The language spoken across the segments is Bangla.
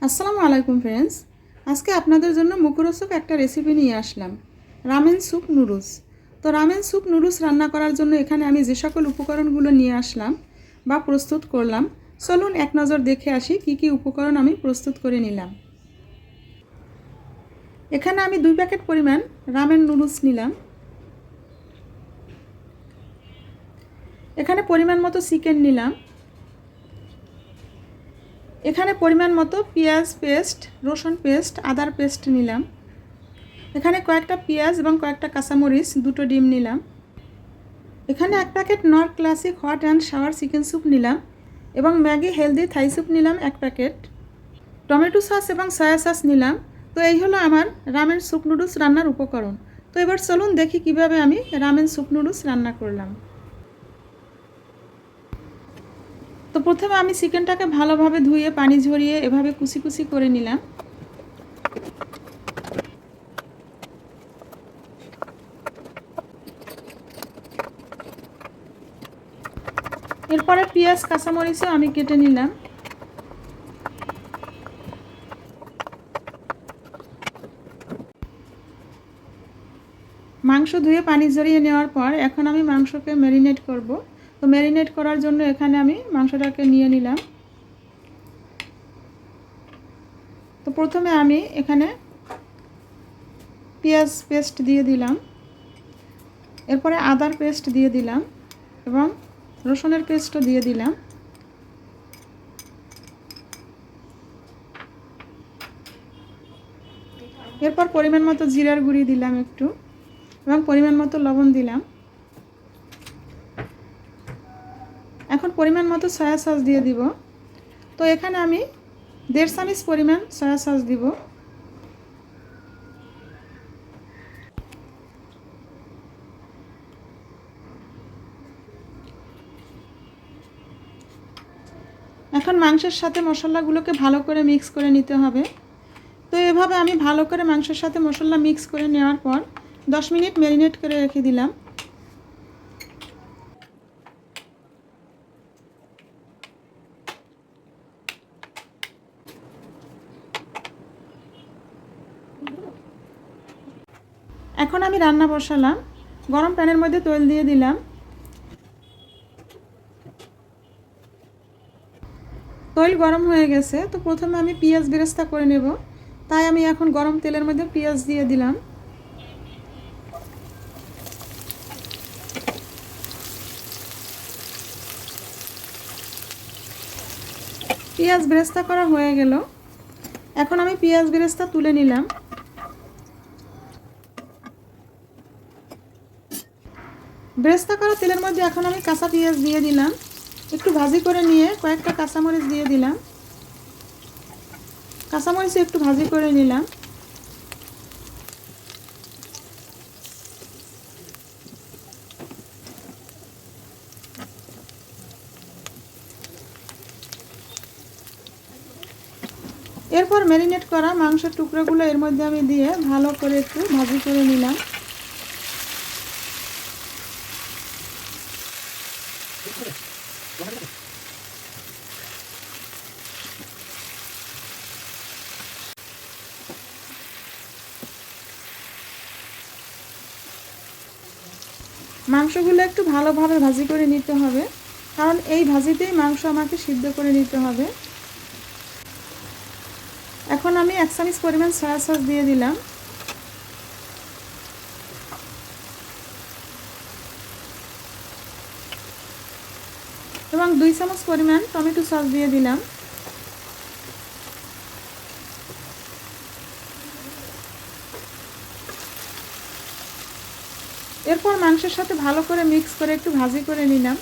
আসসালামু আলাইকুম ফ্রেন্ডস। আজকে আপনাদের জন্য মুখরোচক একটা রেসিপি নিয়ে আসলাম, রামেন স্যুপ নুডলস। তো রামেন স্যুপ নুডলস রান্না করার জন্য এখানে আমি যে সকল উপকরণগুলো নিয়ে আসলাম বা প্রস্তুত করলাম, চলুন এক নজর দেখে আসি কি কি উপকরণ আমি প্রস্তুত করে নিলাম। এখানে আমি 2 প্যাকেট পরিমাণ রামেন নুডলস নিলাম। এখানে পরিমাণ মতো চিকেন নিলাম। এখানে পরিমাণ মতো পেঁয়াজ পেস্ট, রসুন পেস্ট, আদার পেস্ট নিলাম। এখানে কয়েকটা পেঁয়াজ এবং কয়েকটা কাঁচামরিচ, 2টো ডিম নিলাম। এখানে 1 প্যাকেট নর classic hot and shower chicken soup নিলাম এবং ম্যাগি হেলদি থাই স্যুপ নিলাম 1 প্যাকেট। টমেটো সস এবং সয়া সস নিলাম। তো এই হলো আমার রামেন স্যুপ নুডলস রান্নার উপকরণ। তো এবার চলুন দেখি কিভাবে আমি রামেন স্যুপ নুডলস রান্না করলাম। তো প্রথমে আমি চিকেনটাকে ভালোভাবে ধুয়ে পানি ঝরিয়ে এভাবে কুচি কুচি করে নিলাম। এরপরে পেঁয়াজ কাঁচামরিচও আমি কেটে নিলাম। মাংস ধুয়ে পানি ঝরিয়ে নেওয়ার পর এখন আমি মাংসকে ম্যারিনেট করব। তো ম্যারিনেট করার জন্য এখানে আমি মাংসটাকে নিয়ে নিলাম। তো প্রথমে আমি এখানে পেঁয়াজ পেস্ট দিয়ে দিলাম, এরপরে আদার পেস্ট দিয়ে দিলাম এবং রসুনের পেস্টও দিয়ে দিলাম। এরপর পরিমাণ মতো জিরার গুঁড়ি দিলাম একটু এবং পরিমাণ মতো লবণ দিলাম। এখন পরিমাণ মতো সয়া সস দিয়ে দিব। তো এখানে আমি 1.5 চামচ পরিমাণ সয়া সস দিব। এখন মাংসের সাথে মশলাগুলোকে ভালো করে মিক্স করে নিতে হবে। তো এভাবে আমি ভালো করে মাংসের সাথে মশলা মিক্স করে নেওয়ার পর 10 মিনিট ম্যারিনেট করে রেখে দিলাম। এখন আমি রান্না বসালাম। গরম প্যানের মধ্যে তেল দিয়ে দিলাম। তেল গরম হয়ে গেছে। তো প্রথমে আমি পেঁয়াজ বেরেস্তা করে নেব, তাই আমি এখন গরম তেলের মধ্যে পেঁয়াজ দিয়ে দিলাম। পেঁয়াজ বেরেস্তা করা হয়ে গেল। এখন আমি পেঁয়াজ বেরেস্তা তুলে নিলাম। বেরেস্তা করা তেলের মধ্যে এখন আমি কাঁচা পেঁয়াজ দিয়ে দিলাম। একটু ভাজি করে নিয়ে কয়েকটা কাঁচামরিচ দিয়ে দিলাম। কাঁচামরিচ একটু ভাজি করে নিলাম। এরপর ম্যারিনেট করা মাংসের টুকরোগুলো এর মধ্যে আমি দিয়ে ভালো করে একটু ভাজি করে নিলাম। মাংসগুলো একটু ভালোভাবে ভাজি করে নিতে হবে, কারণ এই ভাজিতেই মাংস আমাকে সিদ্ধ করে নিতে হবে। এখন আমি 1 চামচ পরিমাণ সয়া সস দিয়ে দিলাম। এবং 2 চামচ পরিমাণ টমেটো সস দিয়ে দিলাম। এরপর মাংসের সাথে ভালো করে মিক্স করে একটু ভাজি করে নিলাম।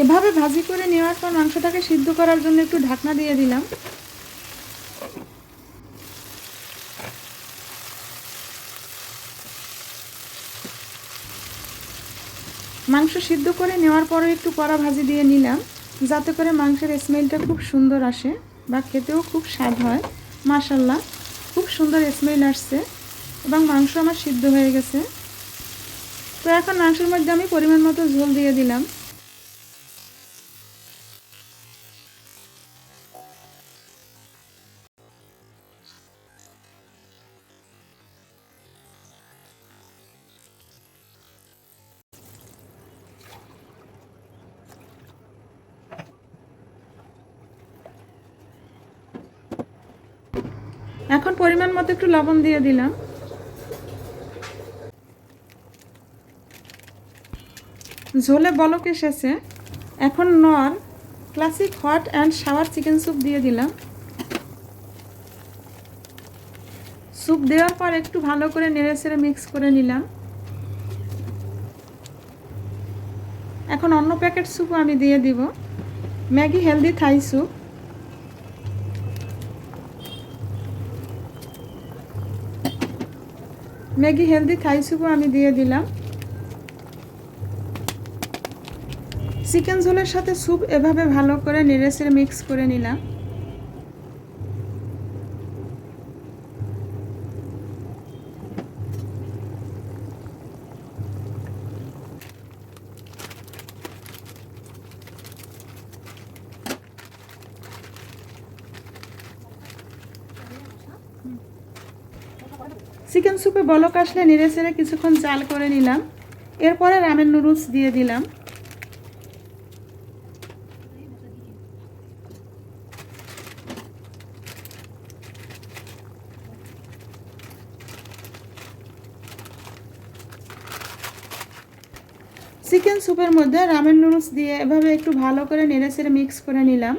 এভাবে ভাজি করে নেওয়ার পর মাংসটাকে সিদ্ধ করার জন্য একটু ঢাকনা দিয়ে দিলাম। মাংস সিদ্ধ করে নেওয়ার পরে একটু কড়া ভাজি দিয়ে নিলাম, যাতে করে মাংসের স্মেলটা খুব সুন্দর আসে বা খেতেও খুব স্বাদ হয়। মাশাআল্লাহ, খুব সুন্দর স্মেল আসছে এবং মাংস আমার সিদ্ধ হয়ে গেছে। তো এখন মাংসের মধ্যে আমি পরিমাণ মতো ঝোল দিয়ে দিলাম। এখন পরিমাণ মতো একটু লবণ দিয়ে দিলাম। ঝোলে বলক এসেছে। এখন নর classic hot and shower chicken soup দিয়ে দিলাম। স্যুপ দেওয়ার পর একটু ভালো করে নেড়েচেড়ে মিক্স করে নিলাম। এখন অন্য প্যাকেট স্যুপও আমি দিয়ে দিব, Maggi healthy Thai soup. Maggi healthy Thai স্যুপও আমি দিয়ে দিলাম। চিকেন ঝোলের সাথে স্যুপ এভাবে ভালো করে নেড়েচেড়ে মিক্স করে নিলাম। চিকেন স্যুপে বলক আসলে নেড়েচেড়ে কিছুক্ষণ জাল করে নিলাম। এরপরে রামেন নুডলস দিয়ে দিলাম। চিকেন স্যুপের মধ্যে রামেন নুডলস দিয়ে এভাবে একটু ভালো করে নেড়েচেড়ে মিক্স করে নিলাম।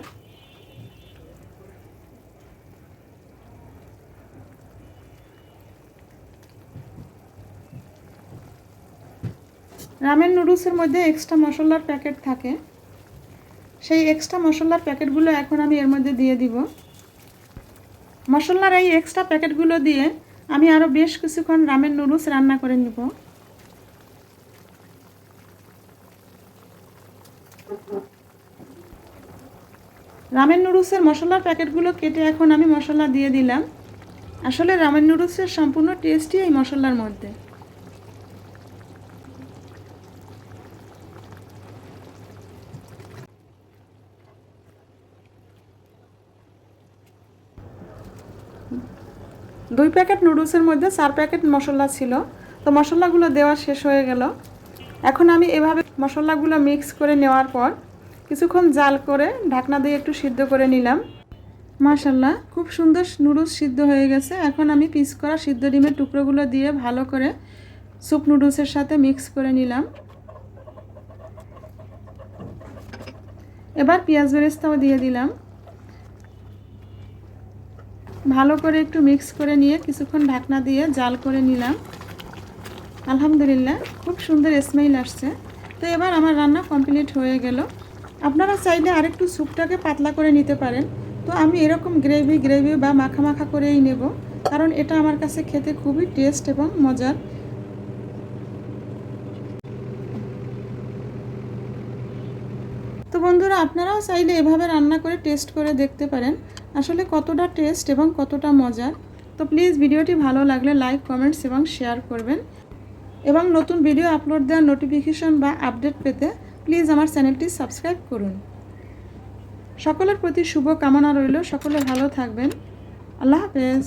রামেন নুডলসের মধ্যে এক্সট্রা মশলার প্যাকেট থাকে, সেই এক্সট্রা মশলার প্যাকেটগুলো এখন আমি এর মধ্যে দিয়ে দিব। মশলার এই এক্সট্রা প্যাকেটগুলো দিয়ে আমি আরও বেশ কিছুক্ষণ রামেন নুডলস রান্না করে নেব। রামেন নুডলসের মশলার প্যাকেটগুলো কেটে এখন আমি মশলা দিয়ে দিলাম। আসলে রামেন নুডলসের সম্পূর্ণ টেস্টই এই মশলার মধ্যে। দুই প্যাকেট নুডলসের মধ্যে 4 প্যাকেট মশলা ছিল, তো মশলাগুলো দেওয়া শেষ হয়ে গেল। এখন আমি এভাবে মশলাগুলো মিক্স করে নেওয়ার পর কিছুক্ষণ জাল করে ঢাকনা দিয়ে একটু সিদ্ধ করে নিলাম। মাশাআল্লাহ, খুব সুন্দর নুডলস সিদ্ধ হয়ে গেছে। এখন আমি পিস করা সিদ্ধ ডিমের টুকরোগুলো দিয়ে ভালো করে স্যুপ নুডলসের সাথে মিক্স করে নিলাম। এবার পেঁয়াজ বেরেস্তাও দিয়ে দিলাম। ভালো করে একটু মিক্স করে নিয়ে কিছুক্ষণ ঢাকনা দিয়ে জাল করে নিলাম। আলহামদুলিল্লাহ, খুব সুন্দর স্মেল আসছে। তো এবার আমার রান্না কমপ্লিট হয়ে গেল। আপনারা চাইলে আরেকটু স্যুপটাকে পাতলা করে নিতে পারেন, তো আমি এরকম গ্রেভি বা মাখা মাখা করেই নেব, কারণ এটা আমার কাছে খেতে খুবই টেস্ট এবং মজার। তো বন্ধুরা, আপনারাও চাইলে এভাবে রান্না করে টেস্ট করে দেখতে পারেন আসলে কতটা টেস্ট এবং কতটা মজার। তো প্লিজ ভিডিওটি ভালো লাগলে লাইক, কমেন্টস এবং শেয়ার করবেন, এবং নতুন ভিডিও আপলোড দেওয়ার নোটিফিকেশন বা আপডেট পেতে প্লিজ আমার চ্যানেলটি সাবস্ক্রাইব করুন। সকলের প্রতি শুভ কামনা রইল, সকলে ভালো থাকবেন। আল্লাহ হাফেজ।